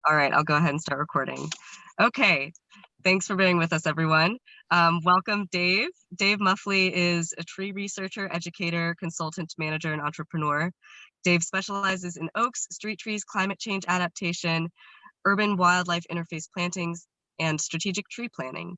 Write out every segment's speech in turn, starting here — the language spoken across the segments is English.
All right, I'll go ahead and start recording. Okay, thanks for being with us, everyone. Welcome, Dave. Dave Muffly is a tree researcher, educator, consultant, manager, and entrepreneur. Dave specializes in oaks, street trees, climate change adaptation, urban wildlife interface plantings, and strategic tree planning.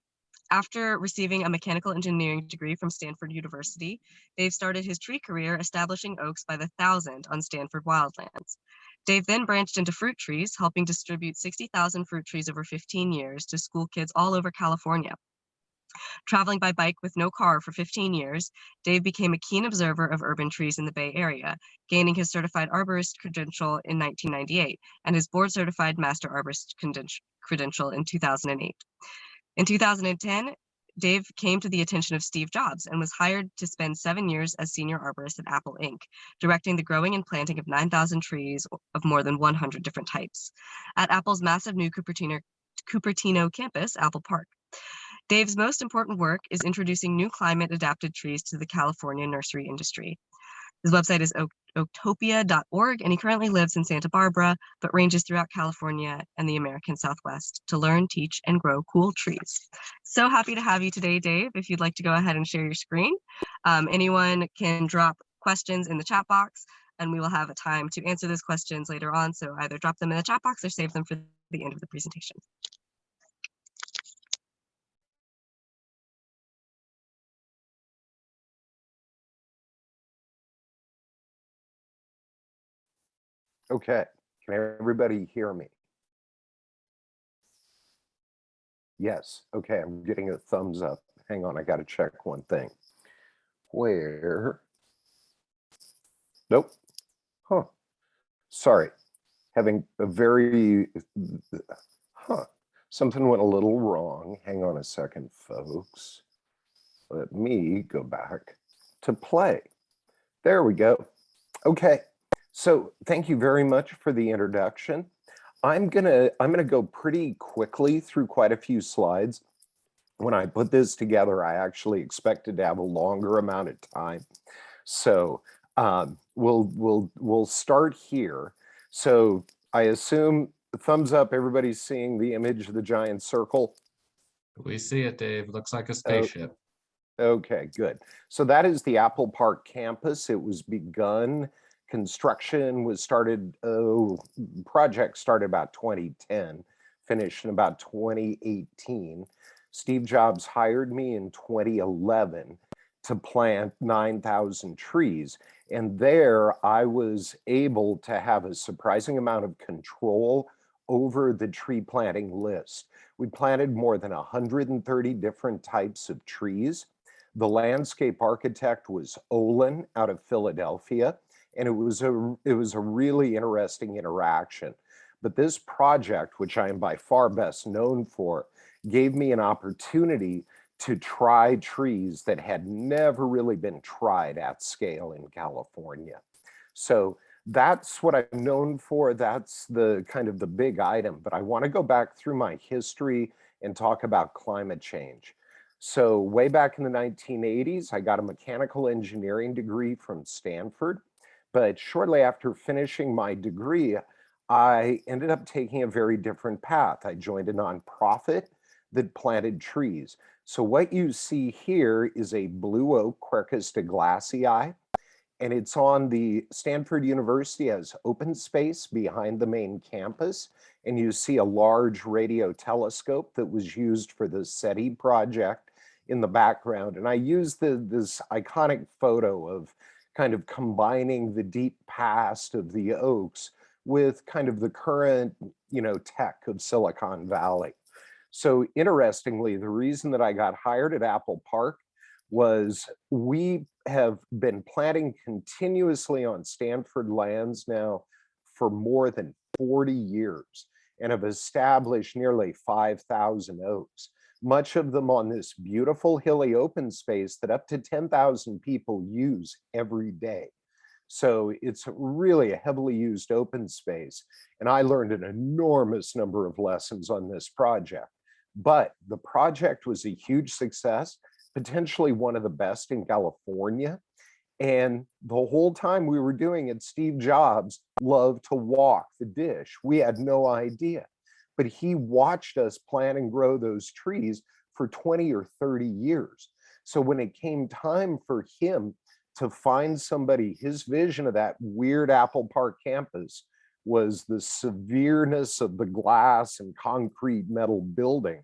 After receiving a mechanical engineering degree from Stanford University, Dave started his tree career establishing oaks by the thousand on Stanford wildlands. Dave then branched into fruit trees, helping distribute 60,000 fruit trees over 15 years to school kids all over California. Traveling by bike with no car for 15 years, Dave became a keen observer of urban trees in the Bay Area, gaining his certified arborist credential in 1998 and his board certified master arborist credential in 2008. In 2010, Dave came to the attention of Steve Jobs and was hired to spend 7 years as senior arborist at Apple Inc., directing the growing and planting of 9,000 trees of more than 100 different types at Apple's massive new Cupertino campus, Apple Park. Dave's most important work is introducing new climate-adapted trees to the California nursery industry. His website is oaktopia.org, and he currently lives in Santa Barbara, but ranges throughout California and the American Southwest to learn, teach, and grow cool trees. So happy to have you today, Dave. If you'd like to go ahead and share your screen, anyone can drop questions in the chat box, and we will have a time to answer those questions later on. So either drop them in the chat box or save them for the end of the presentation. Okay, can everybody hear me? Yes, okay, I'm getting a thumbs up. Hang on, I gotta check one thing. Where? Nope. Huh. Sorry, having a very, something went a little wrong. Hang on a second, folks. Let me go back to play. There we go. Okay. So thank you very much for the introduction. I'm gonna go pretty quickly through quite a few slides. When I put this together, I actually expected to have a longer amount of time. So we'll start here. So I assume thumbs up, everybody's seeing the image of the giant circle. We see it, Dave. Looks like a spaceship. Okay, good. So that is the Apple Park campus. It was begun. Construction was started, project started about 2010, finished in about 2018. Steve Jobs hired me in 2011 to plant 9,000 trees. And there I was able to have a surprising amount of control over the tree planting list. We planted more than 130 different types of trees. The landscape architect was Olin out of Philadelphia. And it was a really interesting interaction. But this project, which I am by far best known for, gave me an opportunity to try trees that had never really been tried at scale in California. So that's what I'm known for. That's the kind of the big item. But I want to go back through my history and talk about climate change. So way back in the 1980s, I got a mechanical engineering degree from Stanford. But shortly after finishing my degree, I ended up taking a very different path. I joined a nonprofit that planted trees. So what you see here is a blue oak, Quercus douglasii, and it's on the Stanford University as open space behind the main campus. And you see a large radio telescope that was used for the SETI project in the background. And I used this iconic photo of kind of combining the deep past of the oaks with kind of the current, tech of Silicon Valley. So interestingly, the reason that I got hired at Apple Park was we have been planting continuously on Stanford lands now for more than 40 years and have established nearly 5,000 oaks. Much of them on this beautiful hilly open space that up to 10,000 people use every day. So it's really a heavily used open space. And I learned an enormous number of lessons on this project. But the project was a huge success, potentially one of the best in California. And the whole time we were doing it, Steve Jobs loved to walk the dish. We had no idea. but he watched us plant and grow those trees for 20 or 30 years. So when it came time for him to find somebody, his vision of that weird Apple Park campus was the severeness of the glass and concrete metal building,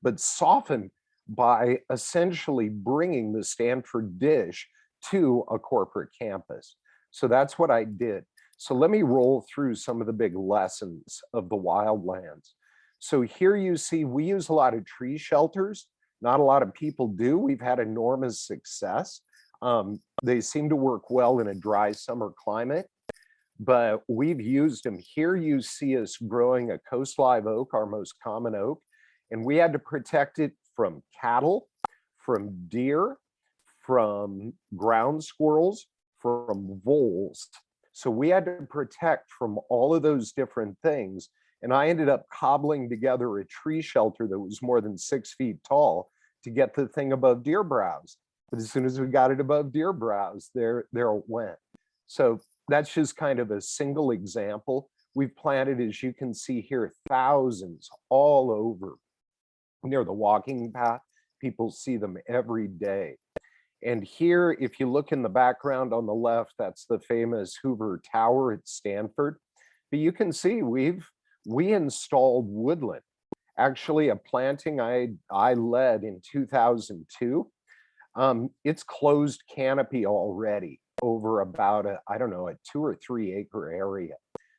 but softened by essentially bringing the Stanford dish to a corporate campus. So that's what I did. So let me roll through some of the big lessons of the wildlands. So here you see, we use a lot of tree shelters. Not a lot of people do. We've had enormous success. They seem to work well in a dry summer climate, but we've used them. Here you see us growing a coast live oak, our most common oak, and we had to protect it from cattle, from deer, from ground squirrels, from voles. So we had to protect from all of those different things. And I ended up cobbling together a tree shelter that was more than 6 feet tall to get the thing above deer browse. But as soon as we got it above deer browse, there it went. So that's just kind of a single example. We've planted, as you can see here, thousands all over near the walking path. People see them every day. And here, if you look in the background on the left, that's the famous Hoover Tower at Stanford. But you can see we installed woodland. Actually, a planting I led in 2002. It's closed canopy already over about a 2 or 3 acre area.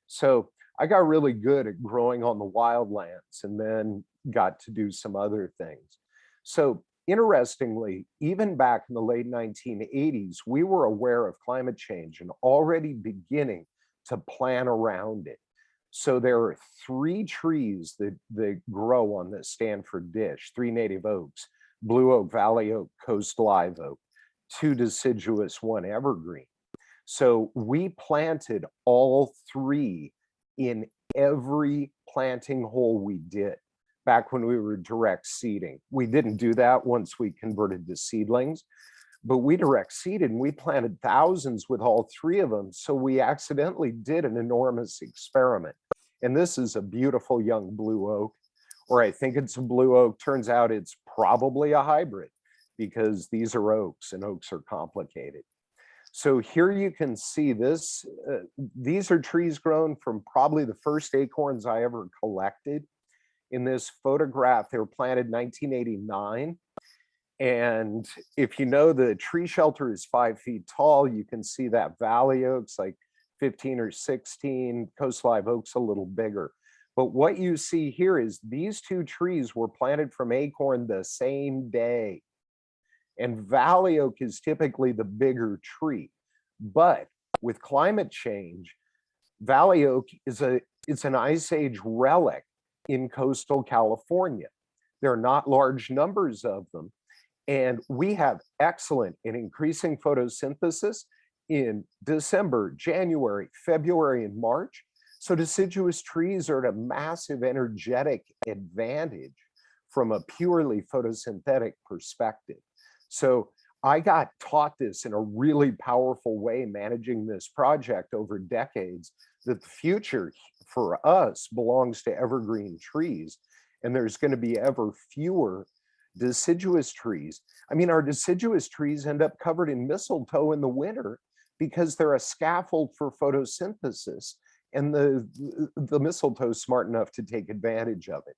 So I got really good at growing on the wildlands and then got to do some other things. So interestingly, even back in the late 1980s, we were aware of climate change and already beginning to plan around it. So there are 3 trees that grow on the Stanford dish, 3 native oaks: blue oak, valley oak, coast live oak, 2 deciduous, 1 evergreen. So we planted all 3 in every planting hole we did back when we were direct seeding. We didn't do that once we converted to seedlings, but we direct seeded and we planted thousands with all 3 of them. So we accidentally did an enormous experiment. And this is a beautiful young blue oak, or I think it's a blue oak. Turns out it's probably a hybrid because these are oaks and oaks are complicated. So here you can see this. These are trees grown from probably the first acorns I ever collected. In this photograph, they were planted in 1989. And if you know the tree shelter is 5 feet tall, you can see that valley oaks like 15 or 16, coast live oaks a little bigger. But what you see here is these 2 trees were planted from acorn the same day. And valley oak is typically the bigger tree. But with climate change, valley oak is an ice age relic in coastal California. There are not large numbers of them. And we have excellent and increasing photosynthesis in December, January, February, and March. So deciduous trees are at a massive energetic advantage from a purely photosynthetic perspective. So I got taught this in a really powerful way, managing this project over decades, that the future for us belongs to evergreen trees. And there's going to be ever fewer deciduous trees. I mean, our deciduous trees end up covered in mistletoe in the winter because they're a scaffold for photosynthesis. And the mistletoe is smart enough to take advantage of it.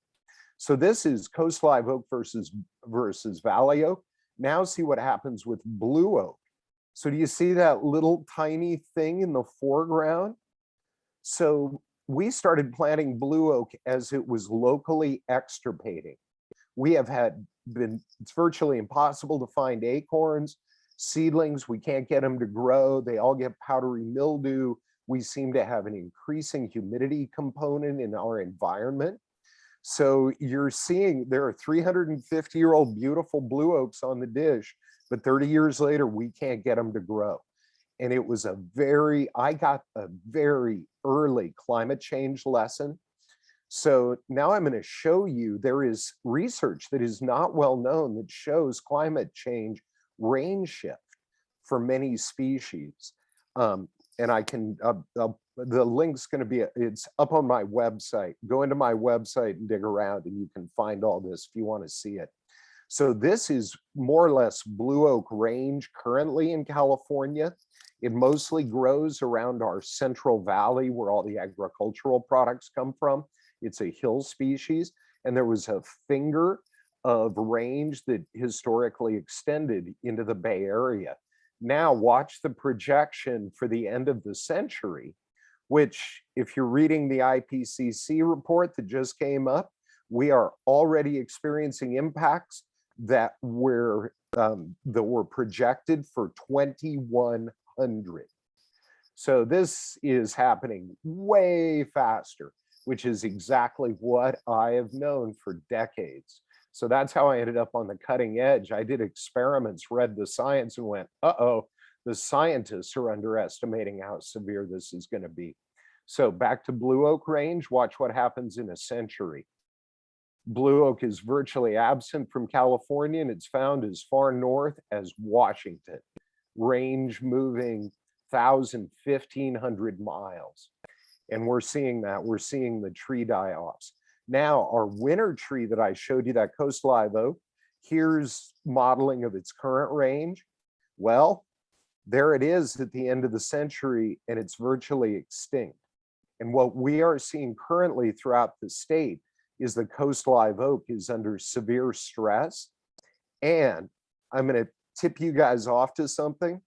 So this is coast live oak versus valley oak. Now see what happens with blue oak. So do you see that little tiny thing in the foreground? So we started planting blue oak as it was locally extirpating. We have it's virtually impossible to find acorns, seedlings. We can't get them to grow. They all get powdery mildew. We seem to have an increasing humidity component in our environment. So you're seeing there are 350-year-old beautiful blue oaks on the dish, but 30 years later, we can't get them to grow. And it was I got a very early climate change lesson. So now I'm going to show you, there is research that is not well known that shows climate change range shift for many species. And I can, the link's going to be, it's up on my website. Go into my website and dig around and you can find all this if you want to see it. So this is more or less blue oak range currently in California. It mostly grows around our Central Valley where all the agricultural products come from. It's a hill species. And there was a finger of range that historically extended into the Bay Area. Now watch the projection for the end of the century, which if you're reading the IPCC report that just came up, we are already experiencing impacts that were projected for 2100. So this is happening way faster, which is exactly what I have known for decades. So that's how I ended up on the cutting edge. I did experiments, read the science and went, uh-oh, the scientists are underestimating how severe this is going to be. So back to blue oak range, watch what happens in a century. Blue oak is virtually absent from California and it's found as far north as Washington. Range moving 1,000, 1,500 miles. And we're seeing that, we're seeing the tree die-offs. Now, our winter tree that I showed you, that coast live oak, here's modeling of its current range. Well, there it is at the end of the century, and it's virtually extinct. And what we are seeing currently throughout the state is the coast live oak is under severe stress. And I'm going to tip you guys off to something.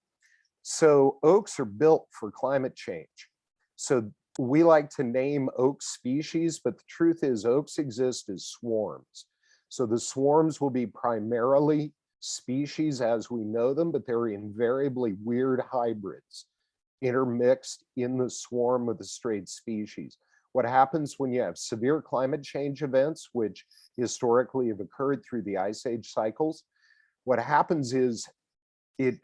So oaks are built for climate change. So we like to name oak species, but the truth is oaks exist as swarms. So the swarms will be primarily species as we know them, but they're invariably weird hybrids intermixed in the swarm with the straight species. What happens when you have severe climate change events, which historically have occurred through the ice age cycles, what happens is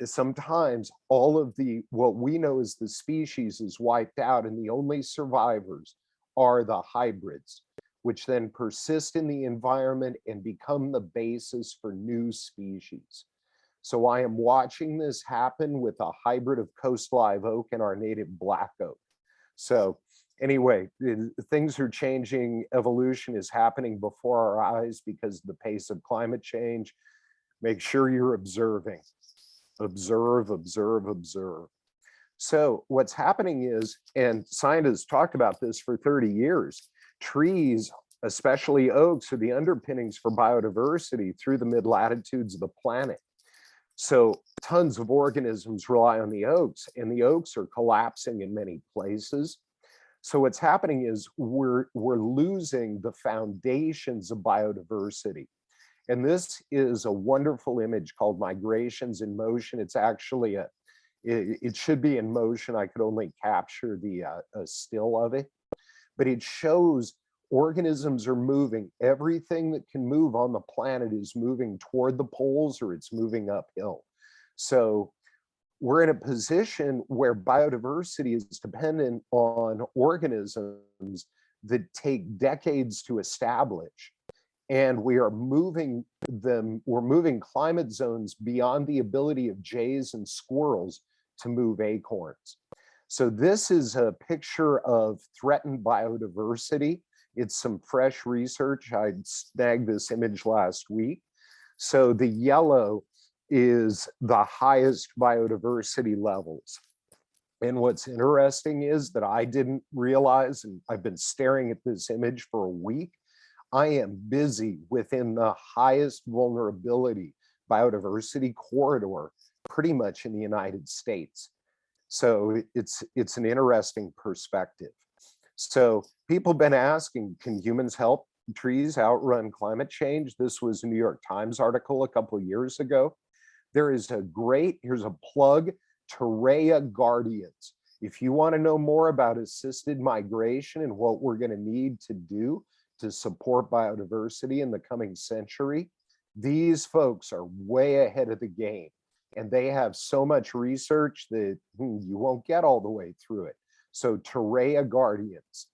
sometimes all of the, what we know as the species is wiped out and the only survivors are the hybrids, which then persist in the environment and become the basis for new species. So I am watching this happen with a hybrid of coast live oak and our native black oak. So anyway, things are changing. Evolution is happening before our eyes because of the pace of climate change. Make sure you're observing. Observe, observe, observe. So what's happening is, and scientists talked about this for 30 years, trees, especially oaks, are the underpinnings for biodiversity through the mid-latitudes of the planet. So tons of organisms rely on the oaks, and the oaks are collapsing in many places. So what's happening is we're losing the foundations of biodiversity. And this is a wonderful image called Migrations in Motion. It's actually it should be in motion. I could only capture the a still of it, but it shows organisms are moving. Everything that can move on the planet is moving toward the poles or it's moving uphill. So we're in a position where biodiversity is dependent on organisms that take decades to establish. And we are moving them, we're moving climate zones beyond the ability of jays and squirrels to move acorns. So this is a picture of threatened biodiversity. It's some fresh research. I snagged this image last week. So the yellow is the highest biodiversity levels. And what's interesting is that I didn't realize, and I've been staring at this image for a week, I am busy within the highest vulnerability biodiversity corridor pretty much in the United States. So it's an interesting perspective. So people have been asking, can humans help trees outrun climate change? This was a New York Times article a couple of years ago. There is a great, here's a plug, Torrey Guardians. If you want to know more about assisted migration and what we're going to need to do to support biodiversity in the coming century, these folks are way ahead of the game. And they have so much research that you won't get all the way through it. So Torrey Guardians.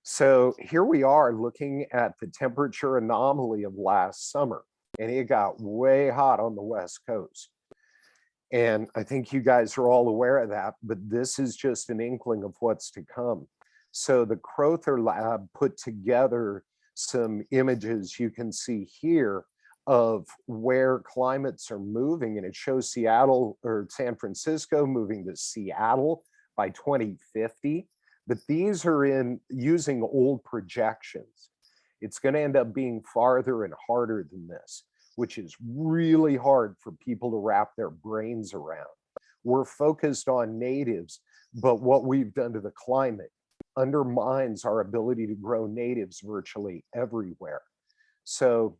So here we are looking at the temperature anomaly of last summer, and it got way hot on the West Coast. And I think you guys are all aware of that, but this is just an inkling of what's to come. So the Crowther Lab put together some images you can see here of where climates are moving, and it shows Seattle or San Francisco moving to Seattle by 2050. But these are in using old projections. It's going to end up being farther and harder than this, which is really hard for people to wrap their brains around. We're focused on natives, but what we've done to the climate undermines our ability to grow natives virtually everywhere. So,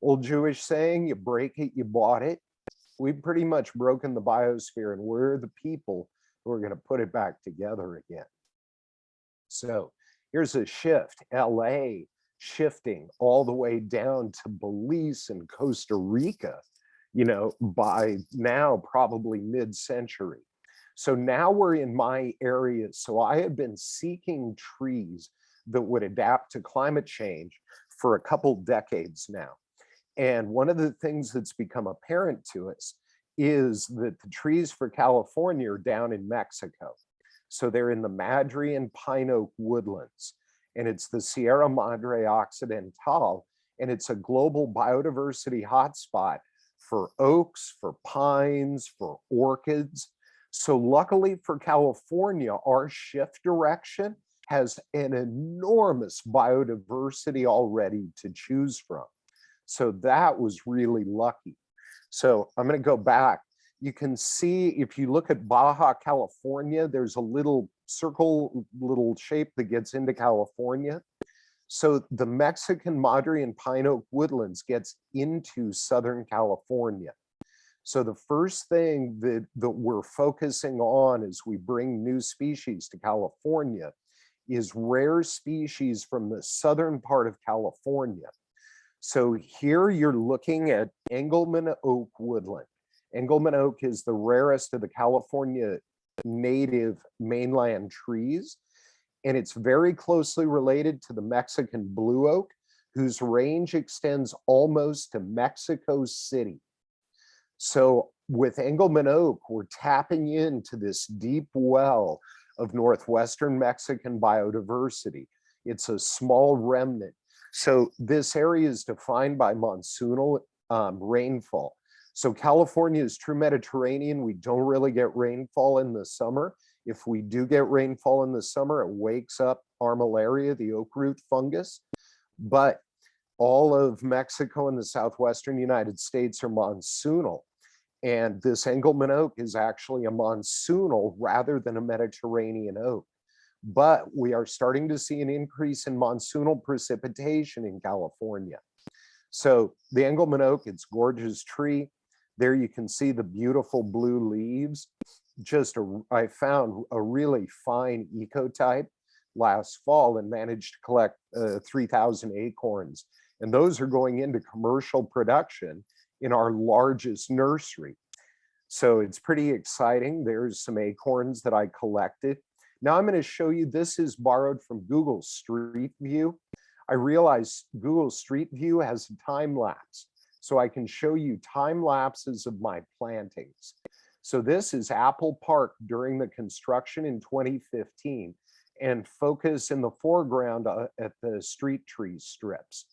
old Jewish saying, you break it, you bought it. We've pretty much broken the biosphere, and we're the people who are going to put it back together again. So here's a shift. LA shifting all the way down to Belize and Costa Rica, you know, by now probably mid-century. So now we're in my area. So I have been seeking trees that would adapt to climate change for a couple decades now. And one of the things that's become apparent to us is that the trees for California are down in Mexico. So they're in the Madre and pine oak woodlands, and it's the Sierra Madre Occidental, and it's a global biodiversity hotspot for oaks, for pines, for orchids. So luckily for California, our shift direction has an enormous biodiversity already to choose from. So that was really lucky. So I'm going to go back. You can see if you look at Baja California, there's a little circle, little shape that gets into California. So the Mexican Madre and pine oak woodlands gets into Southern California. So the first thing that we're focusing on as we bring new species to California is rare species from the southern part of California. So here you're looking at Engelmann oak woodland. Engelmann oak is the rarest of the California native mainland trees, and it's very closely related to the Mexican blue oak, whose range extends almost to Mexico City. So with Engelmann oak, we're tapping into this deep well of northwestern Mexican biodiversity. It's a small remnant. So this area is defined by monsoonal rainfall. So California is true Mediterranean. We don't really get rainfall in the summer. If we do get rainfall in the summer, it wakes up armillaria, the oak root fungus. But all of Mexico and the southwestern United States are monsoonal. And this Engelmann oak is actually a monsoonal rather than a Mediterranean oak. But we are starting to see an increase in monsoonal precipitation in California. So the Engelmann oak, it's a gorgeous tree. There you can see the beautiful blue leaves. I found a really fine ecotype last fall and managed to collect 3,000 acorns. And those are going into commercial production in our largest nursery. So it's pretty exciting. There's some acorns that I collected. Now I'm going to show you, this is borrowed from Google Street View. I realized Google Street View has a time lapse, so I can show you time lapses of my plantings. So this is Apple Park during the construction in 2015, and focus in the foreground at the street tree strips.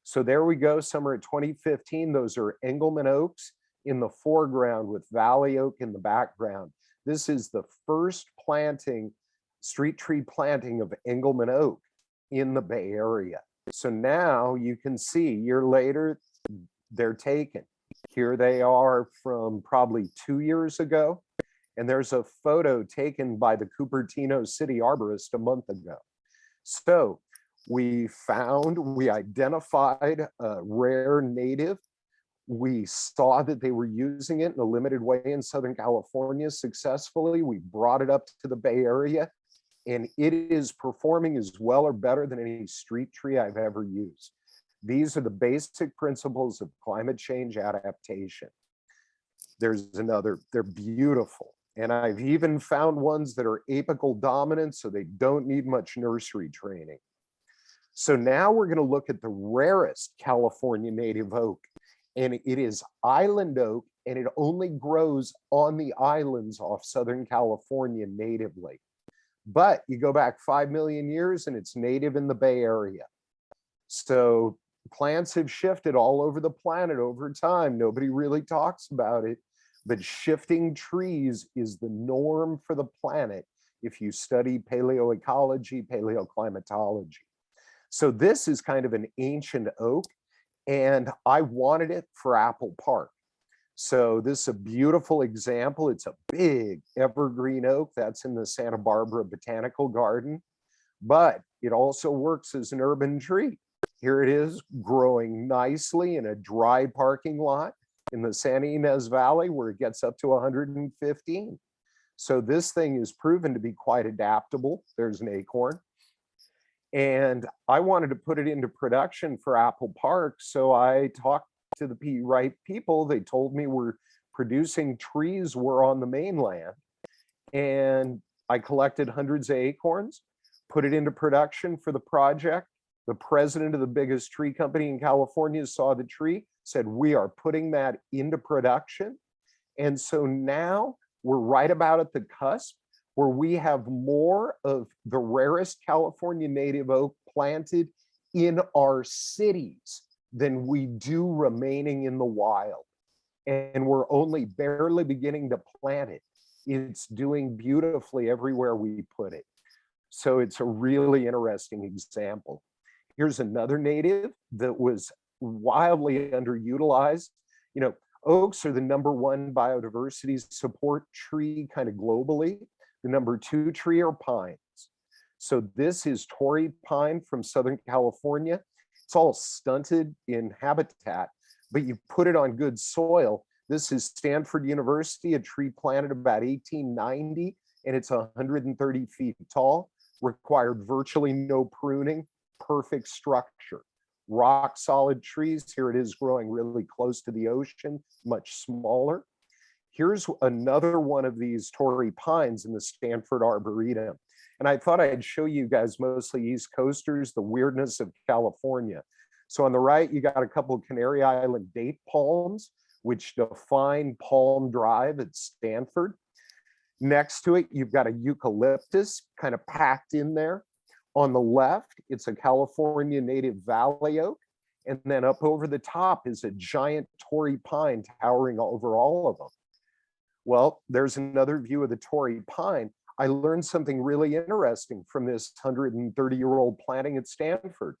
So there we go, summer of 2015. Those are Engelmann oaks in the foreground with Valley oak in the background. This is the first planting, street tree planting of Engelmann oak in the Bay Area. So now you can see, a year later, they're taken. Here they are from probably 2 years ago. And there's a photo taken by the Cupertino city arborist a month ago. So we identified a rare native. We saw that they were using it in a limited way in Southern California successfully. We brought it up to the Bay Area, and it is performing as well or better than any street tree I've ever used. These are the basic principles of climate change adaptation. There's another, they're beautiful. And I've even found ones that are apical dominant, so they don't need much nursery training. So now we're going to look at the rarest California native oak, and it is island oak and it only grows on the islands off Southern California natively. But you go back 5 million years and it's native in the Bay Area. So plants have shifted all over the planet over time. Nobody really talks about it, but shifting trees is the norm for the planet if you study paleoecology, paleoclimatology. So this is kind of an ancient oak, and I wanted it for Apple Park. So this is a beautiful example. It's a big evergreen oak that's in the Santa Barbara Botanical Garden, but it also works as an urban tree. Here it is growing nicely in a dry parking lot in the Santa Ynez Valley where it gets up to 115. So this thing is proven to be quite adaptable. There's an acorn. And I wanted to put it into production for Apple Park. So I talked to the right people. They told me we're producing trees were on the mainland. And I collected hundreds of acorns, put it into production for the project. The president of the biggest tree company in California saw the tree, said, we are putting that into production. And so now we're right about at the cusp where we have more of the rarest California native oak planted in our cities than we do remaining in the wild. And we're only barely beginning to plant it. It's doing beautifully everywhere we put it. So it's a really interesting example. Here's another native that was wildly underutilized. You know, oaks are the #1 biodiversity support tree kind of globally. The #2 tree are pines. So this is Torrey pine from Southern California. It's all stunted in habitat, but you put it on good soil. This is Stanford University, a tree planted about 1890, and it's 130 feet tall, required virtually no pruning, perfect structure. Rock solid trees. Here it is growing really close to the ocean, much smaller. Here's another one of these Torrey pines in the Stanford Arboretum. And I thought I'd show you guys, mostly East Coasters, the weirdness of California. So on the right, you got a couple of Canary Island date palms, which define Palm Drive at Stanford. Next to it, you've got a eucalyptus kind of packed in there. On the left, it's a California native valley oak. And then up over the top is a giant Torrey pine towering over all of them. Well, there's another view of the Torrey pine. I learned something really interesting from this 130-year-old planting at Stanford.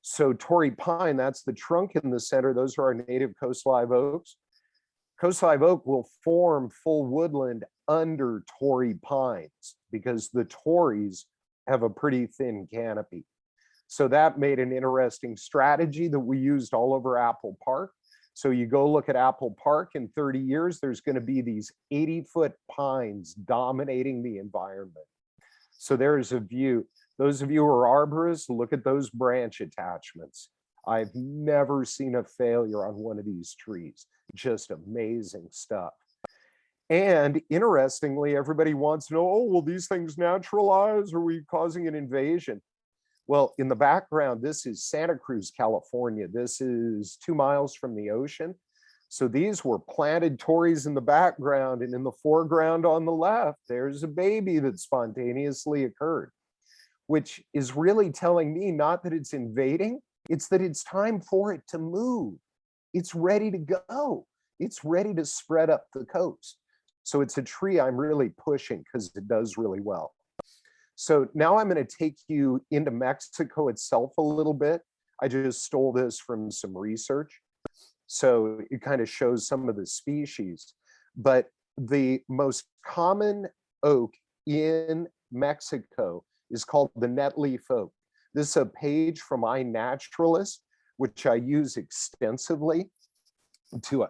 So Torrey pine, that's the trunk in the center. Those are our native coast live oaks. Coast live oak will form full woodland under Torrey pines because the Torreys have a pretty thin canopy. So that made an interesting strategy that we used all over Apple Park. So you go look at Apple Park in 30 years, there's going to be these 80-foot pines dominating the environment. So there's a view. Those of you who are arborists, look at those branch attachments. I've never seen a failure on one of these trees. Just amazing stuff. And interestingly, everybody wants to know, oh, will these things naturalize? Are we causing an invasion? Well, in the background, this is Santa Cruz, California. This is 2 miles from the ocean. So these were planted Torreys in the background, and in the foreground on the left, there's a baby that spontaneously occurred, which is really telling me not that it's invading, it's that it's time for it to move. It's ready to go. It's ready to spread up the coast. So it's a tree I'm really pushing because it does really well. So now I'm going to take you into Mexico itself a little bit. I just stole this from some research. So it kind of shows some of the species. But the most common oak in Mexico is called the netleaf oak. This is a page from iNaturalist, which I use extensively to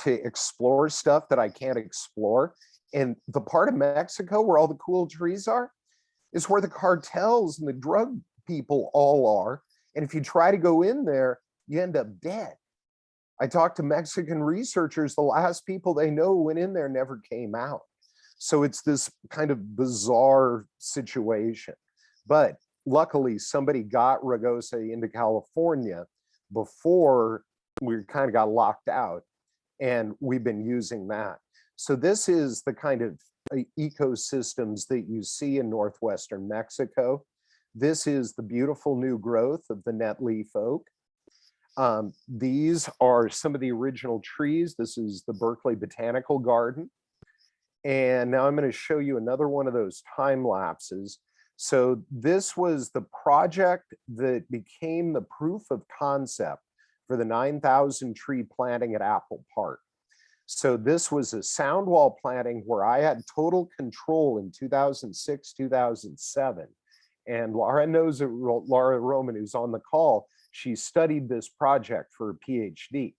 explore stuff that I can't explore. And the part of Mexico where all the cool trees are is where the cartels and the drug people all are. And if you try to go in there, you end up dead. I talked to Mexican researchers, the last people they know went in there never came out. So it's this kind of bizarre situation. But luckily, somebody got rugosa into California before we kind of got locked out. and we've been using that. So this is the kind of ecosystems that you see in northwestern Mexico. This is the beautiful new growth of the netleaf oak. These are some of the original trees. This is the Berkeley Botanical Garden. And now I'm going to show you another one of those time lapses. So this was the project that became the proof of concept for the 9,000 tree planting at Apple Park. So this was a soundwall planting where I had total control in 2006, 2007. And Laura knows it, Laura Roman, who's on the call, she studied this project for a PhD.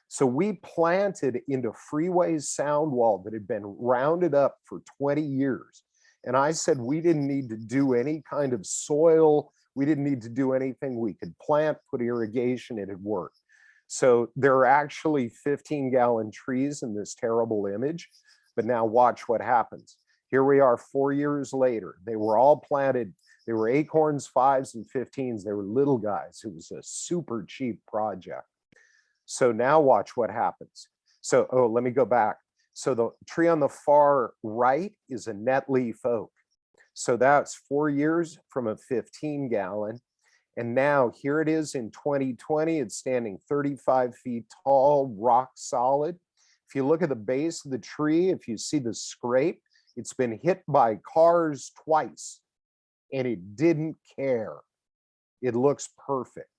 So we planted into freeway's soundwall that had been rounded up for 20 years. And I said we didn't need to do any kind of soil. We didn't need to do anything. We could plant, put irrigation, it had worked. So there are actually 15-gallon trees in this terrible image. But now watch what happens. Here we are 4 years later. They were all planted. They were acorns, 5s and 15s. They were little guys. It was a super cheap project. So now watch what happens. So, oh, let me go back. So the tree on the far right is a netleaf oak. So that's 4 years from a 15-gallon. And now here it is in 2020. It's standing 35 feet tall, rock solid. If you look at the base of the tree, if you see the scrape, it's been hit by cars twice and it didn't care. It looks perfect.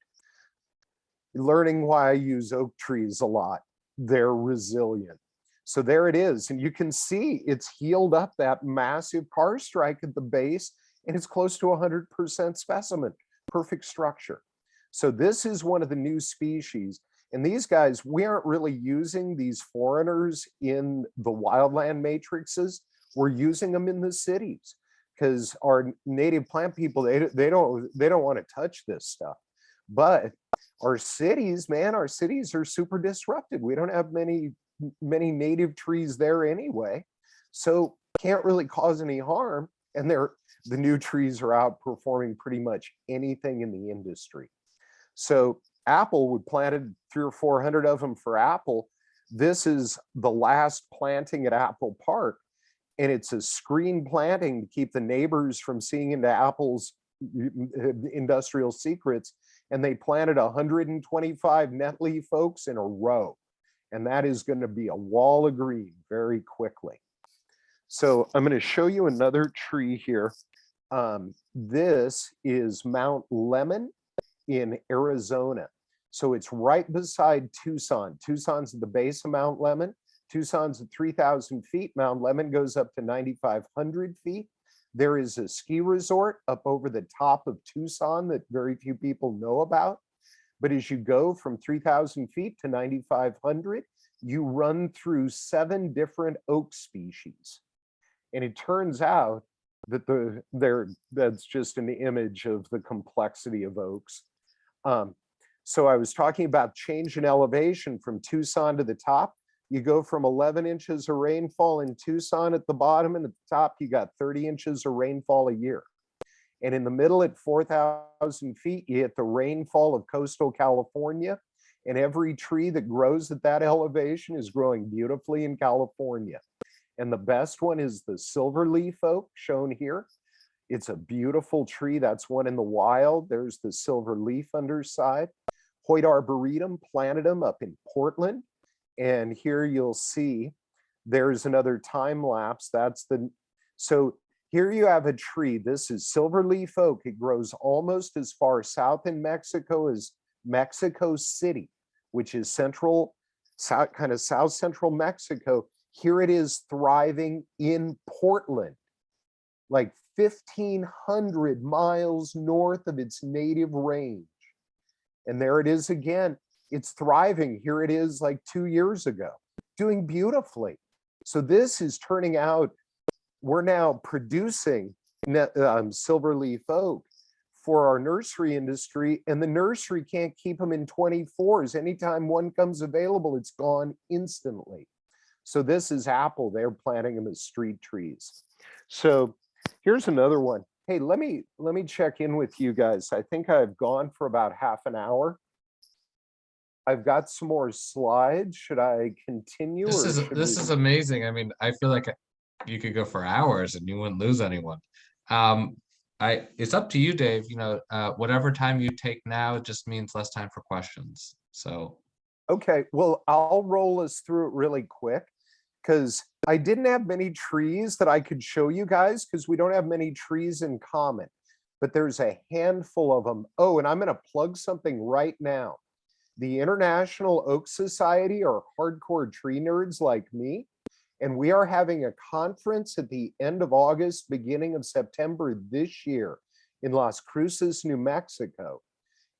Learning why I use oak trees a lot. They're resilient. So there it is. And you can see it's healed up that massive car strike at the base, and it's close to 100% specimen. Perfect structure. So this is one of the new species. And these guys, we aren't really using these foreigners in the wildland matrices. We're using them in the cities because our native plant people, they don't want to touch this stuff. But our cities, man, our cities are super disrupted. We don't have many native trees there anyway, so can't really cause any harm. And the new trees are outperforming pretty much anything in the industry. So Apple, we planted 300 or 400 of them for Apple. This is the last planting at Apple Park, and it's a screen planting to keep the neighbors from seeing into Apple's industrial secrets. And they planted 125 netleaf oaks in a row. And that is going to be a wall of green very quickly. So I'm going to show you another tree here. This is Mount Lemon in Arizona. So it's right beside Tucson. Tucson's at the base of Mount Lemon. Tucson's at 3,000 feet. Mount Lemon goes up to 9,500 feet. There is a ski resort up over the top of Tucson that very few people know about. But as you go from 3,000 feet to 9,500, you run through 7 different oak species. And it turns out that that's just an image of the complexity of oaks. So I was talking about change in elevation from Tucson to the top. You go from 11 inches of rainfall in Tucson at the bottom, and at the top, you got 30 inches of rainfall a year. And in the middle at 4,000 feet, you hit the rainfall of coastal California. And every tree that grows at that elevation is growing beautifully in California. And the best one is the silverleaf oak shown here. It's a beautiful tree. That's one in the wild. There's the silverleaf underside. Hoyt arboretum planted them up in Portland. And here you'll see there's another time lapse. So here you have a tree. This is silverleaf oak. It grows almost as far south in Mexico as Mexico City, which is kind of south central Mexico. Here it is thriving in Portland, like 1,500 miles north of its native range. And there it is again. It's thriving. Here it is like 2 years ago, doing beautifully. So this is turning out, we're now producing silverleaf oak for our nursery industry, and the nursery can't keep them in 24s. Anytime one comes available, it's gone instantly. So this is Apple. They're planting them as street trees. So here's another one. Hey, let me check in with you guys. I think I've gone for about half an hour. I've got some more slides. Should I continue This or is should this we? is amazing. I mean, I feel like you could go for hours and you wouldn't lose anyone. Um, it's up to you, Dave. Whatever time you take now just means less time for questions. So Okay, well, I'll roll us through it really quick because I didn't have many trees that I could show you guys because we don't have many trees in common, but there's a handful of them. Oh, and I'm going to plug something right now. The International Oak Society are hardcore tree nerds like me, and we are having a conference at the end of August, beginning of September this year in Las Cruces, New Mexico.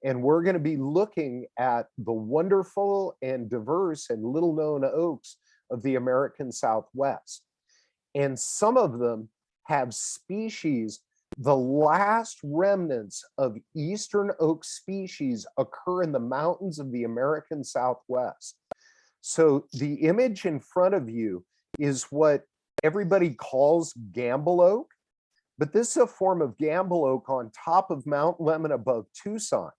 And we're going to be looking at the wonderful and diverse and little known oaks of the American Southwest. And some of them have species, the last remnants of eastern oak species occur in the mountains of the American Southwest. So the image in front of you is what everybody calls gamble oak, but this is a form of gamble oak on top of Mount Lemmon above Tucson.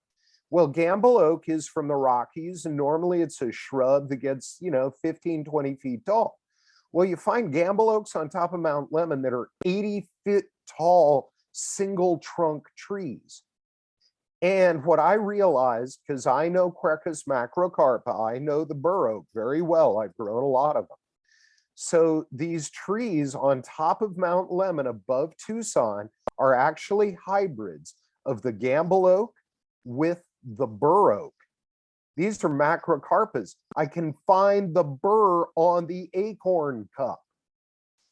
Well, gamble oak is from the Rockies, and normally it's a shrub that gets, 15, 20 feet tall. Well, you find gamble oaks on top of Mount Lemmon that are 80-foot tall, single trunk trees. And what I realized, because I know Quercus macrocarpa, I know the bur oak very well. I've grown a lot of them. So these trees on top of Mount Lemmon above Tucson are actually hybrids of the gamble oak with the bur oak. These are macrocarpas. I can find the bur on the acorn cup.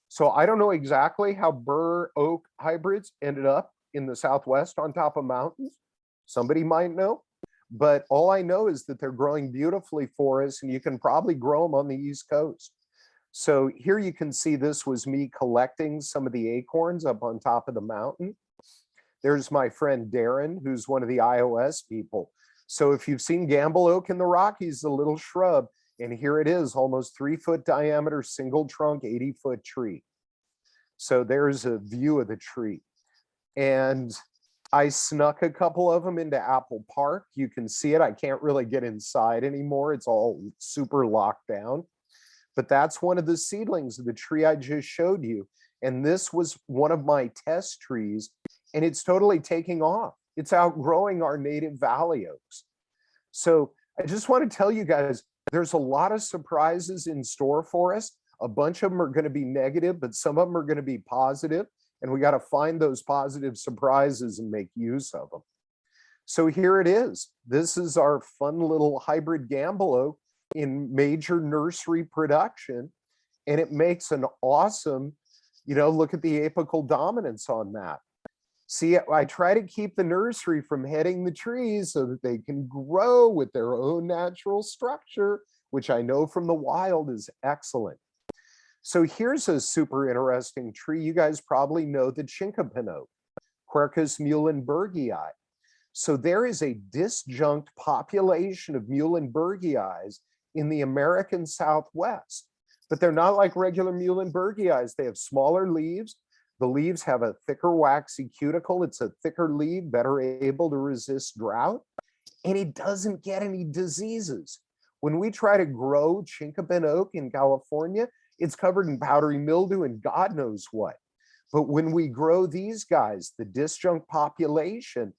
So I don't know exactly how bur oak hybrids ended up in the Southwest on top of mountains. Somebody might know, but all I know is that they're growing beautifully for us, and you can probably grow them on the East Coast. So here you can see this was me collecting some of the acorns up on top of the mountain. There's my friend Darren, who's one of the iOS people. So if you've seen gamble oak in the Rockies, the little shrub, and here it is, almost 3-foot diameter, single trunk, 80-foot tree. So there's a view of the tree. And I snuck a couple of them into Apple Park. You can see it. I can't really get inside anymore. It's all super locked down. But that's one of the seedlings of the tree I just showed you. And this was one of my test trees, and it's totally taking off. It's outgrowing our native valley oaks. So I just want to tell you guys, there's a lot of surprises in store for us. A bunch of them are going to be negative, but some of them are going to be positive. And we got to find those positive surprises and make use of them. So here it is. This is our fun little hybrid gamble oak in major nursery production. And it makes an awesome, look at the apical dominance on that. See, I try to keep the nursery from heading the trees so that they can grow with their own natural structure, which I know from the wild is excellent. So here's a super interesting tree. You guys probably know the chinkapin oak, Quercus muhlenbergii. So there is a disjunct population of muhlenbergii in the American Southwest, but they're not like regular muhlenbergii. They have smaller leaves. The leaves have a thicker waxy cuticle. It's a thicker leaf, better able to resist drought, and it doesn't get any diseases. When we try to grow chinkapin oak in California, it's covered in powdery mildew and God knows what. But when we grow these guys, the disjunct population,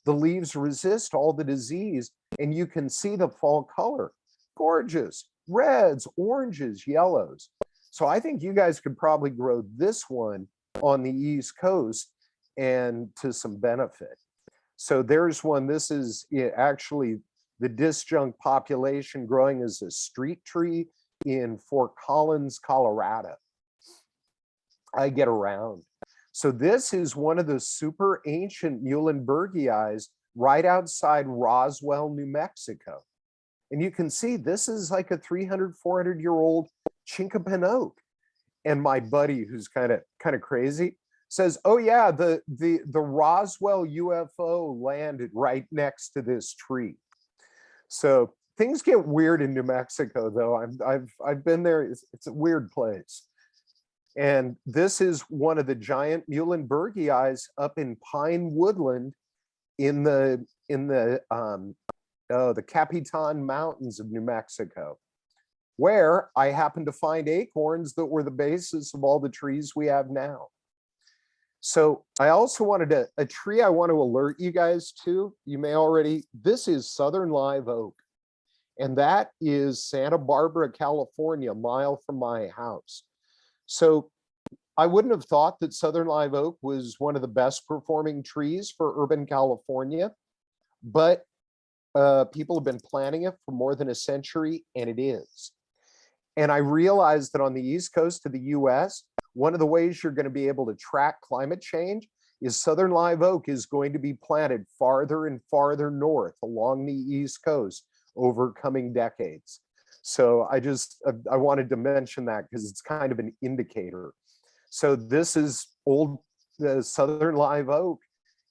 the leaves resist all the disease, and you can see the fall color. Gorgeous, reds, oranges, yellows. So I think you guys could probably grow this one on the East Coast and to some benefit. So there's one. This is actually the disjunct population growing as a street tree in Fort Collins, Colorado. I get around. So this is one of the super ancient muhlenbergii right outside Roswell, New Mexico. And you can see this is like a 300, 400-year-old chinkapin oak. And my buddy, who's kind of crazy, says, "Oh yeah, the Roswell UFO landed right next to this tree." So things get weird in New Mexico, though. I've been there. It's a weird place. And this is one of the giant muhlenbergii up in pine woodland in the the Capitan Mountains of New Mexico, where I happened to find acorns that were the basis of all the trees we have now. So I also wanted a tree I want to alert you guys to. You may already, this is Southern Live Oak. And that is Santa Barbara, California, a mile from my house. So I wouldn't have thought that Southern Live Oak was one of the best performing trees for urban California, but people have been planting it for more than a century, and it is. And I realized that on the East Coast of the US, one of the ways you're going to be able to track climate change is Southern Live Oak is going to be planted farther and farther north along the East Coast over coming decades. So I wanted to mention that because it's kind of an indicator. So this is old Southern Live Oak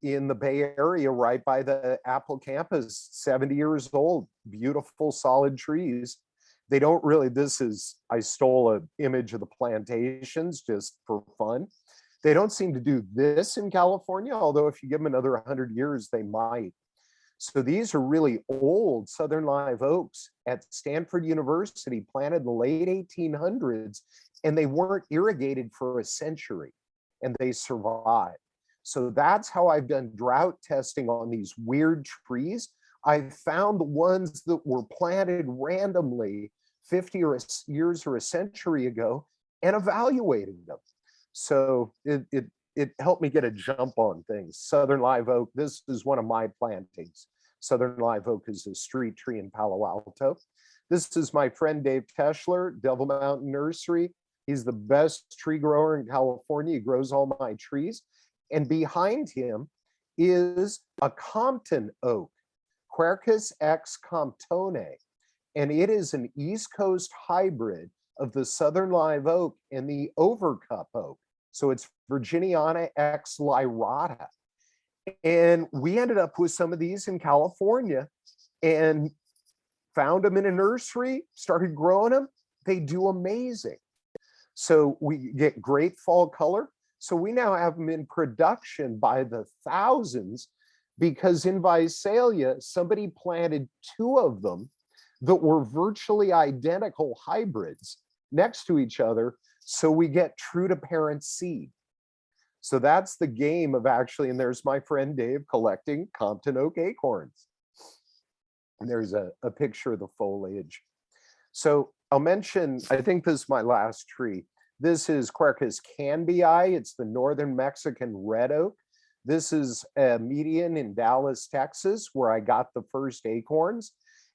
in the Bay Area, right by the Apple campus, 70 years old, beautiful solid trees. They don't really, I stole an image of the plantations just for fun. They don't seem to do this in California, although if you give them another 100 years, they might. So these are really old Southern Live Oaks at Stanford University, planted in the late 1800s, and they weren't irrigated for a century, and they survived. So that's how I've done drought testing on these weird trees. I found the ones that were planted randomly 50 years or a century ago and evaluated them. So it helped me get a jump on things. Southern Live Oak, this is one of my plantings. Southern Live Oak is a street tree in Palo Alto. This is my friend Dave Teschler, Devil Mountain Nursery. He's the best tree grower in California. He grows all my trees. And behind him is a Compton oak, Quercus X Comptone. And it is an East Coast hybrid of the Southern Live Oak and the Overcup oak. So it's Virginiana X lyrata. And we ended up with some of these in California and found them in a nursery, started growing them. They do amazing. So we get great fall color. So we now have them in production by the thousands because in Visalia, somebody planted 2 of them that were virtually identical hybrids next to each other. So we get true to parent seed. So that's the game of actually, and there's my friend Dave collecting Compton oak acorns. And there's a picture of the foliage. So I'll mention, I think this is my last tree. This is Quercus canbii. It's the northern Mexican red oak. This is a median in Dallas, Texas, where I got the first acorns.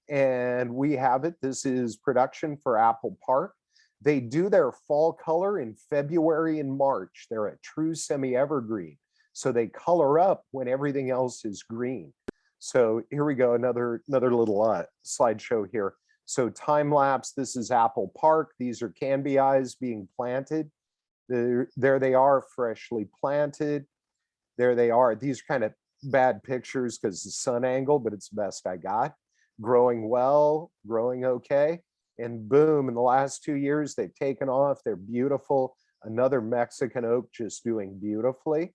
And we have it. This is production for Apple Park. They do their fall color in February and March. They're a true semi-evergreen. So they color up when everything else is green. So here we go, another little slideshow here. So time lapse, this is Apple Park. These are canbiis being planted. There they are, freshly planted. There they are. These are kind of bad pictures because the sun angle, but it's the best I got. Growing well, growing okay. And boom, in the last 2 years, they've taken off. They're beautiful. Another Mexican oak just doing beautifully.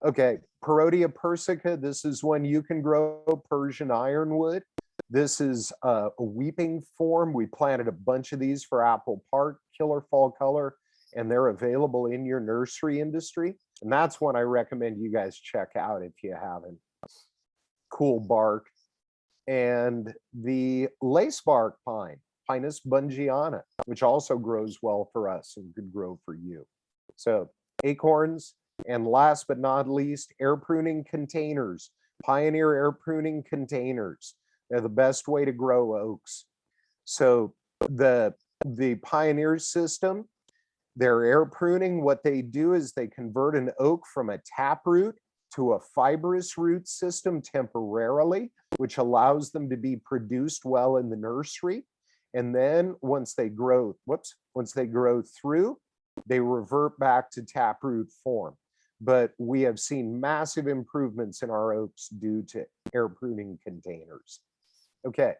Okay, Parodia persica. This is one you can grow, Persian ironwood. This is a weeping form. We planted a bunch of these for Apple Park, killer fall color, and they're available in your nursery industry. And that's one I recommend you guys check out if you haven't. Cool bark. And the lacebark pine, Pinus bungiana, which also grows well for us and could grow for you. So acorns, and last but not least, air pruning containers, Pioneer air pruning containers. They're the best way to grow oaks. So the Pioneer system, their air pruning, what they do is they convert an oak from a taproot to a fibrous root system temporarily, which allows them to be produced well in the nursery. And then once they grow through, they revert back to taproot form. But we have seen massive improvements in our oaks due to air pruning containers. Okay,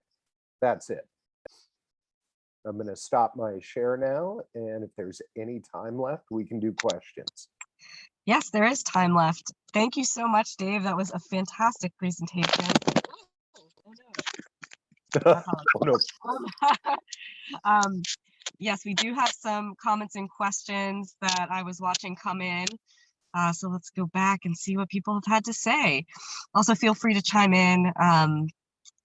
that's it. I'm going to stop my share now, and if there's any time left, we can do questions. Yes, there is time left. Thank you so much, Dave. That was a fantastic presentation. Oh, no. I Oh, no. apologize. Um, yes, we do have some comments and questions that I was watching come in. So let's go back and see what people have had to say. Also, feel free to chime in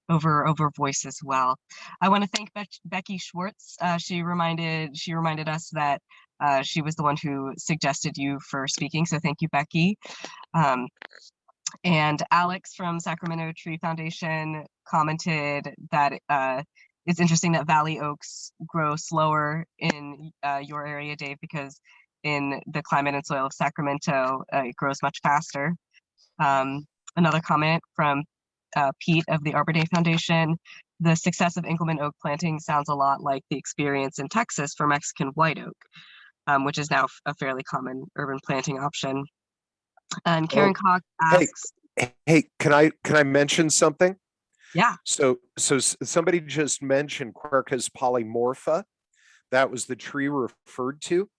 over voice as well. I want to thank Becky Schwartz. She reminded us that she was the one who suggested you for speaking. So thank you, Becky. And Alex from Sacramento Tree Foundation commented that it's interesting that valley oaks grow slower in your area, Dave, because in the climate and soil of Sacramento, it grows much faster. Another comment from Pete of the Arbor Day Foundation: the success of Engelmann oak planting sounds a lot like the experience in Texas for Mexican white oak, which is now a fairly common urban planting option. And Karen Cox Hey, asks, hey, can I mention something? yeah, So somebody just mentioned Quercus polymorpha. That was the tree referred to.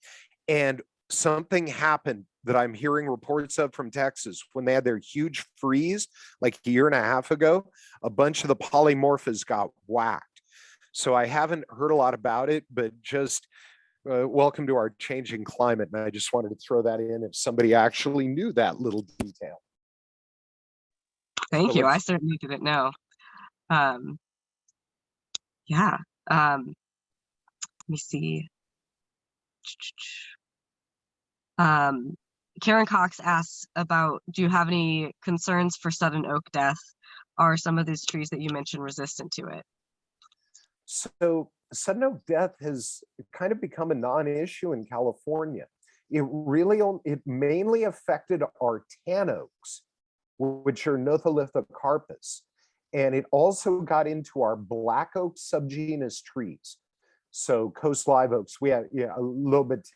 And something happened that I'm hearing reports of from Texas when they had their huge freeze like a year and a half ago. A bunch of the polymorphas got whacked. So I haven't heard a lot about it, but just welcome to our changing climate. And I just wanted to throw that in if somebody actually knew that little detail. thank So you. I certainly didn't know. Yeah. Let me see. Karen Cox asks about, do you have any concerns for sudden oak death? Are some of these trees that you mentioned resistant to it? So sudden oak death has kind of become a non-issue in California. It mainly affected our tan oaks, which are Nothalithocarpus. And it also got into our black oak subgenus trees. So coast live oaks, we have a lobate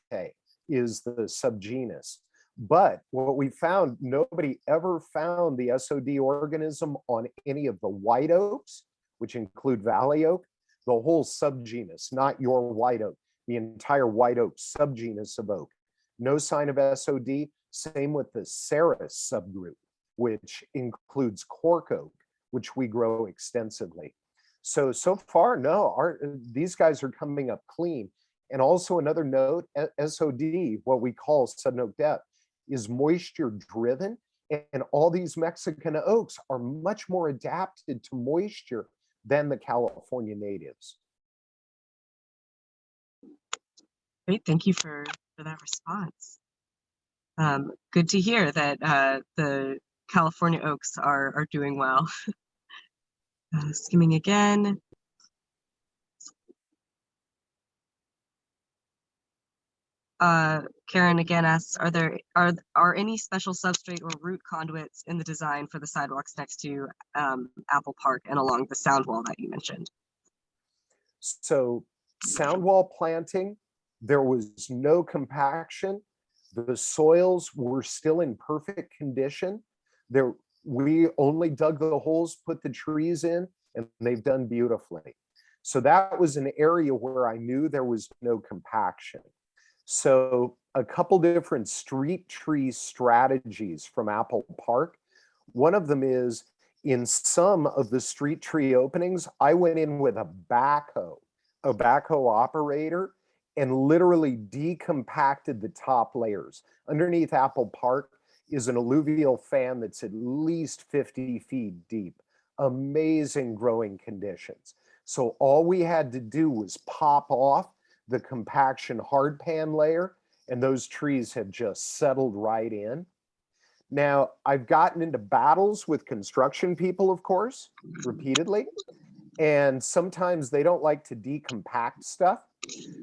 is the subgenus. But what we found, nobody ever found the SOD organism on any of the white oaks, which include valley oak, the whole subgenus, not your white oak, the entire white oak subgenus of oak. No sign of SOD. Same with the Ceres subgroup, which includes cork oak, which we grow extensively. So far, no, these guys are coming up clean. And also another note, SOD, what we call sudden oak death, is moisture driven. And all these Mexican oaks are much more adapted to moisture than the California natives. Great, thank you for that response. Good to hear that the California oaks are doing well. Skimming again. Karen again asks, are any special substrate or root conduits in the design for the sidewalks next to Apple Park and along the soundwall that you mentioned? So soundwall planting, there was no compaction. The soils were still in perfect condition. We only dug the holes, put the trees in, and they've done beautifully. So that was an area where I knew there was no compaction. So a couple different street tree strategies from Apple Park. One of them is, in some of the street tree openings, I went in with a backhoe operator, and literally decompacted the top layers. Underneath Apple Park is an alluvial fan that's at least 50 feet deep. Amazing growing conditions. So all we had to do was pop off the compaction hardpan layer, and those trees have just settled right in. Now, I've gotten into battles with construction people, of course, repeatedly, and sometimes they don't like to decompact stuff.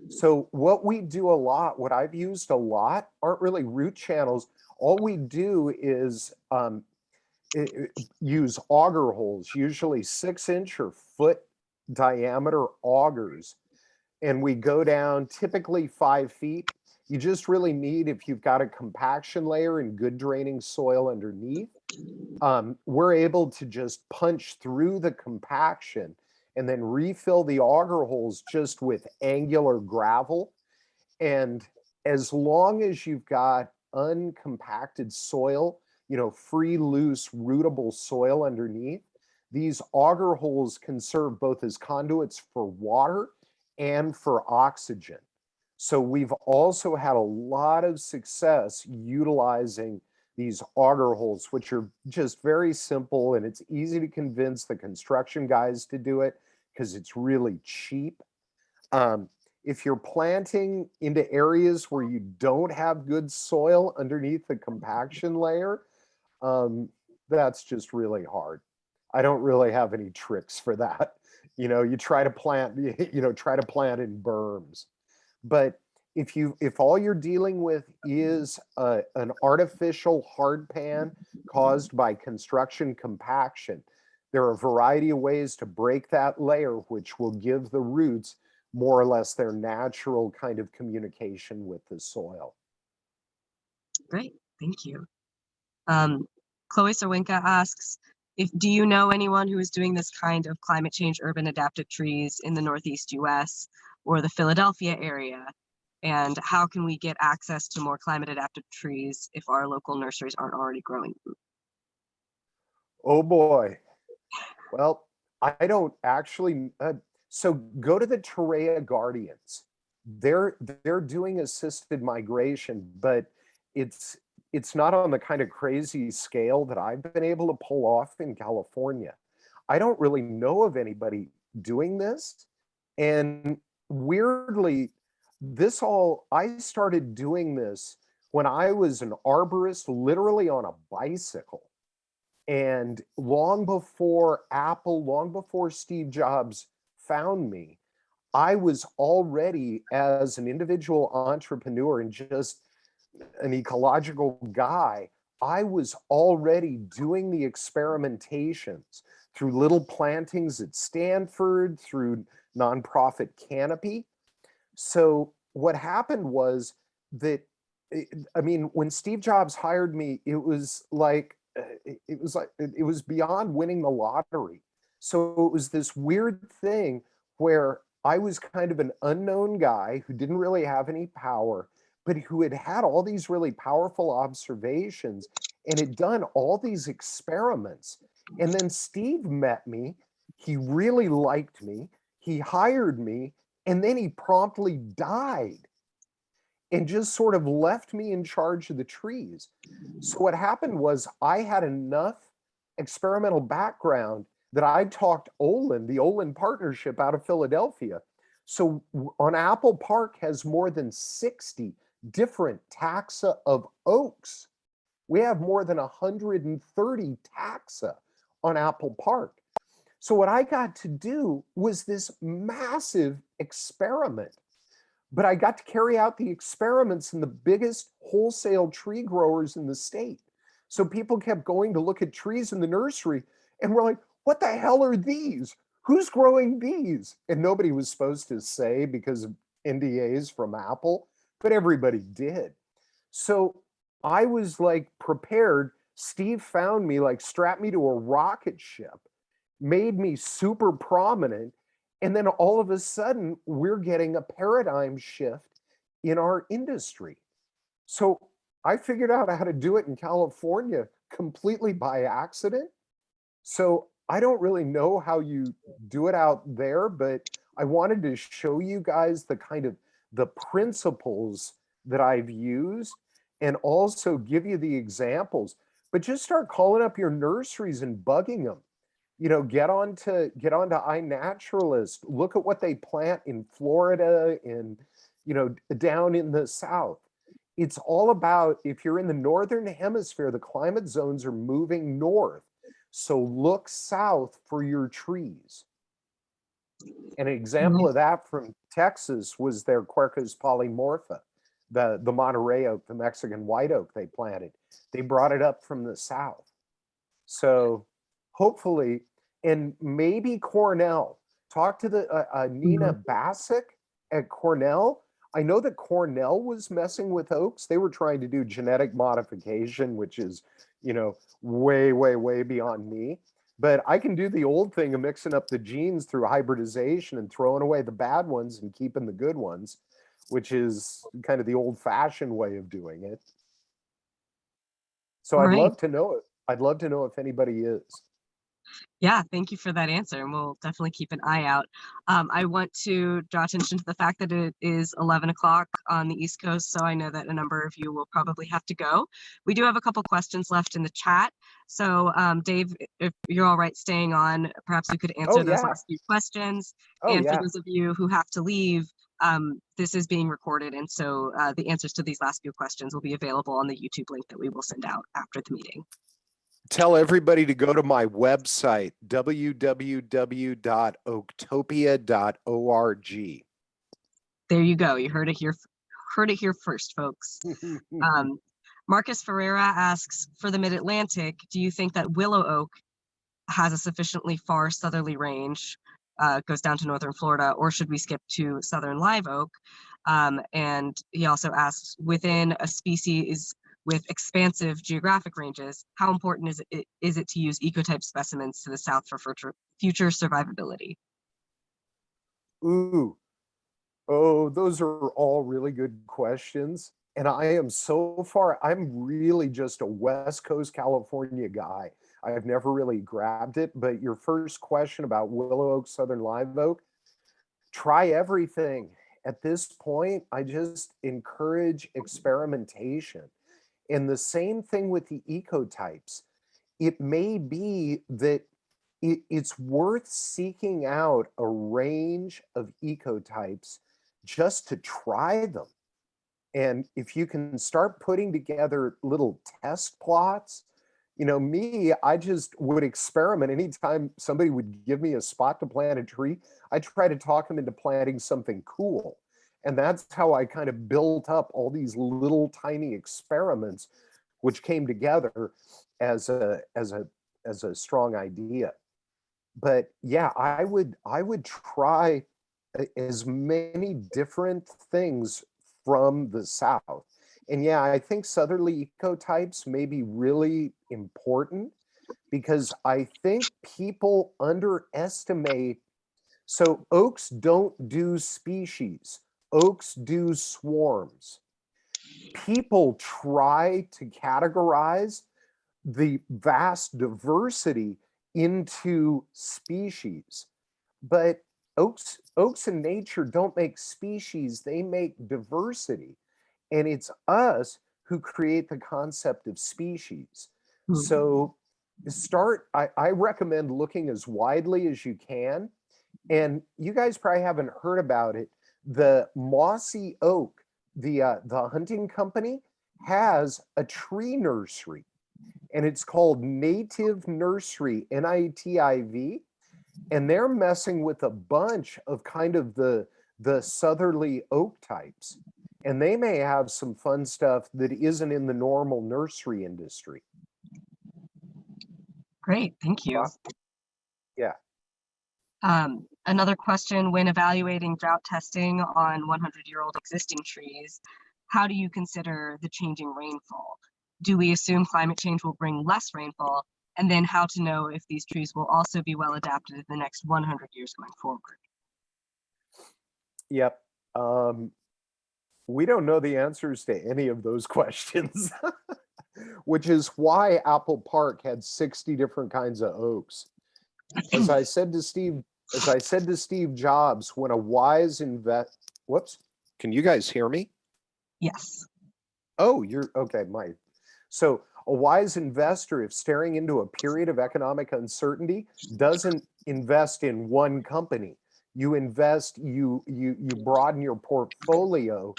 So what we do a lot, what I've used a lot, aren't really root channels. All we do is use auger holes, usually 6-inch or foot diameter augers. And we go down typically 5 feet. You just really need, if you've got a compaction layer and good draining soil underneath, we're able to just punch through the compaction and then refill the auger holes just with angular gravel. And as long as you've got uncompacted soil, free, loose, rootable soil underneath, these auger holes can serve both as conduits for water and for oxygen. So we've also had a lot of success utilizing these auger holes, which are just very simple, and it's easy to convince the construction guys to do it because it's really cheap. If you're planting into areas where you don't have good soil underneath the compaction layer, that's just really hard. I don't really have any tricks for that. You try to plant, try to plant in berms. But if all you're dealing with is an artificial hard pan caused by construction compaction, there are a variety of ways to break that layer, which will give the roots more or less their natural kind of communication with the soil. Great, thank you. Chloe Serwinka asks, do you know anyone who is doing this kind of climate change urban adapted trees in the Northeast US or the Philadelphia area? And how can we get access to more climate adapted trees if our local nurseries aren't already growing them? Oh boy. Well, I don't actually, so go to the Torrey Guardians. They're doing assisted migration, but it's not on the kind of crazy scale that I've been able to pull off in California. I don't really know of anybody doing this. And weirdly, I started doing this when I was an arborist, literally on a bicycle. And long before Apple, long before Steve Jobs found me, I was already, as an individual entrepreneur and just an ecological guy, I was already doing the experimentations through little plantings at Stanford, through nonprofit Canopy. So what happened was that, I mean, when Steve Jobs hired me, it was beyond winning the lottery. So it was this weird thing where I was kind of an unknown guy who didn't really have any power, but who had had all these really powerful observations and had done all these experiments. And then Steve met me, he really liked me, he hired me, and then he promptly died and just sort of left me in charge of the trees. So what happened was I had enough experimental background that I talked Olin, the Olin partnership out of Philadelphia. So on Apple Park has more than 60 different taxa of oaks. We have more than 130 taxa on Apple Park. So what I got to do was this massive experiment, but I got to carry out the experiments in the biggest wholesale tree growers in the state. So people kept going to look at trees in the nursery and we're like, what the hell are these? Who's growing these? And nobody was supposed to say because of NDAs from Apple, but everybody did. So I was like prepared. Steve found me, like strapped me to a rocket ship, made me super prominent. And then all of a sudden, we're getting a paradigm shift in our industry. So I figured out how to do it in California completely by accident. So I don't really know how you do it out there, but I wanted to show you guys the kind of the principles that I've used and also give you the examples. But just start calling up your nurseries and bugging them. Get onto iNaturalist, look at what they plant in Florida and, down in the South. It's all about, if you're in the Northern Hemisphere, the climate zones are moving north. So look south for your trees. An example of that from Texas was their Quercus polymorpha, the Monterey oak, the Mexican white oak they planted. They brought it up from the South. So hopefully, and maybe Cornell, talk to the Nina Bassick at Cornell. I know that Cornell was messing with oaks. They were trying to do genetic modification, which is, way, way, way beyond me. But I can do the old thing of mixing up the genes through hybridization and throwing away the bad ones and keeping the good ones, which is kind of the old-fashioned way of doing it. So I'd love to know it. I'd love to know if anybody is. Yeah, thank you for that answer, and we'll definitely keep an eye out. I want to draw attention to the fact that it is 11 o'clock on the East Coast, so I know that a number of you will probably have to go. We do have a couple questions left in the chat. So Dave, if you're all right staying on, perhaps we could Oh answer those yeah. last few questions. Oh And for yeah. those of you who have to leave, this is being recorded, and so the answers to these last few questions will be available on the YouTube link that we will send out after the meeting. Tell everybody to go to my website, www.oaktopia.org. There you go. You heard it here first, folks. Marcus Ferreira asks, for the Mid-Atlantic, do you think that willow oak has a sufficiently far southerly range, goes down to northern Florida, or should we skip to southern live oak? And he also asks, within a species with expansive geographic ranges, how important is it to use ecotype specimens to the south for future survivability? Ooh, oh, those are all really good questions. And I am so far, I'm really just a West Coast California guy. I've never really grabbed it, but your first question about willow oak, southern live oak, try everything. At this point, I just encourage experimentation. And the same thing with the ecotypes. It may be that it's worth seeking out a range of ecotypes just to try them. And if you can start putting together little test plots, me, I just would experiment. Anytime somebody would give me a spot to plant a tree, I try to talk them into planting something cool. And that's how I kind of built up all these little tiny experiments, which came together as a strong idea. But yeah, I would try as many different things from the South. And yeah, I think southerly ecotypes may be really important because I think people underestimate. So oaks don't do species, oaks do swarms. People try to categorize the vast diversity into species, but oaks in nature don't make species, they make diversity. And it's us who create the concept of species. So I recommend looking as widely as you can. And you guys probably haven't heard about it. The mossy oak, the hunting company, has a tree nursery, and it's called Native Nursery, NITIV, and they're messing with a bunch of kind of the southerly oak types, and they may have some fun stuff that isn't in the normal nursery industry. Great, thank you. Yeah. Another question, when evaluating drought testing on 100-year-old existing trees, how do you consider the changing rainfall? Do we assume climate change will bring less rainfall? And then how to know if these trees will also be well adapted in the next 100 years going forward? Yep. We don't know the answers to any of those questions, which is why Apple Park had 60 different kinds of oaks. As I said to Steve Jobs, when a wise whoops, can you guys hear me? Yes. Oh, you're okay, Mike. So a wise investor, if staring into a period of economic uncertainty, doesn't invest in one company. You invest, you broaden your portfolio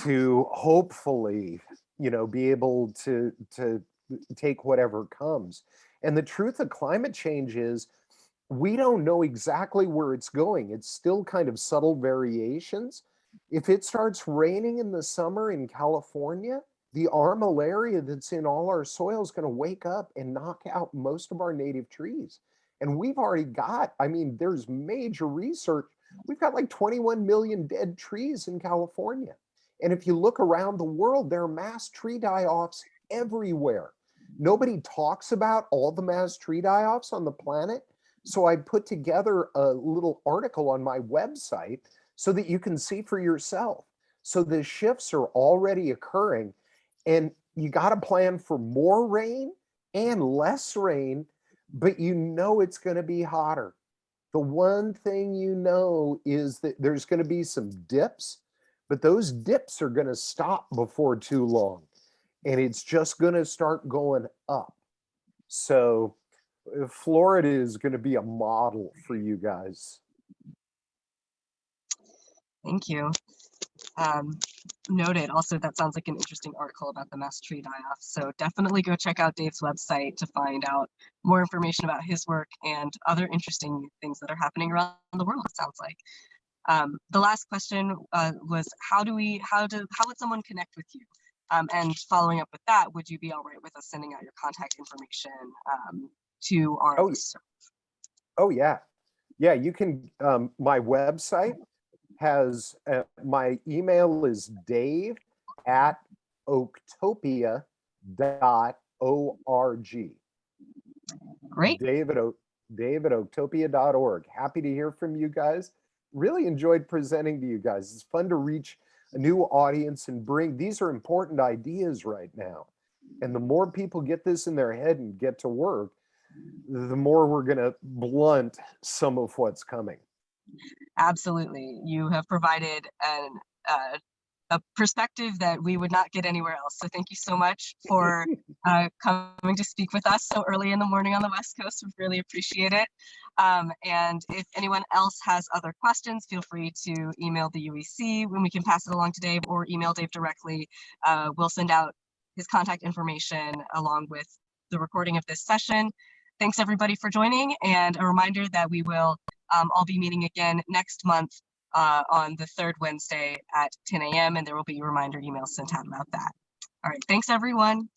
to hopefully, be able to take whatever comes. And the truth of climate change is we don't know exactly where it's going. It's still kind of subtle variations. If it starts raining in the summer in California, the armillaria that's in all our soil is going to wake up and knock out most of our native trees. And we've already got, there's major research. We've got like 21 million dead trees in California. And if you look around the world, there are mass tree die-offs everywhere. Nobody talks about all the mass tree die-offs on the planet. So I put together a little article on my website so that you can see for yourself. So the shifts are already occurring, and you got to plan for more rain and less rain, but you know it's going to be hotter. The one thing you know is that there's going to be some dips, but those dips are going to stop before too long, and it's just going to start going up. So Florida is going to be a model for you guys. Thank you. Noted. Also, that sounds like an interesting article about the mass tree die-off. So definitely go check out Dave's website to find out more information about his work and other interesting things that are happening around the world, it sounds like. The last question was, how would someone connect with you? And following up with that, would you be all right with us sending out your contact information to our listserv? Oh yeah. Yeah, you can, my website has, my email is dave@oaktopia.org. Great. Dave@oaktopia.org. Happy to hear from you guys. Really enjoyed presenting to you guys. It's fun to reach a new audience and bring, these are important ideas right now. And the more people get this in their head and get to work, the more we're going to blunt some of what's coming. Absolutely. You have provided a perspective that we would not get anywhere else. So thank you so much for coming to speak with us so early in the morning on the West Coast. We really appreciate it. And if anyone else has other questions, feel free to email the UEC when we can pass it along to Dave, or email Dave directly. We'll send out his contact information along with the recording of this session. Thanks everybody for joining, and a reminder that we will all be meeting again next month on the third Wednesday at 10 a.m. and there will be reminder emails sent out about that. All right, thanks everyone.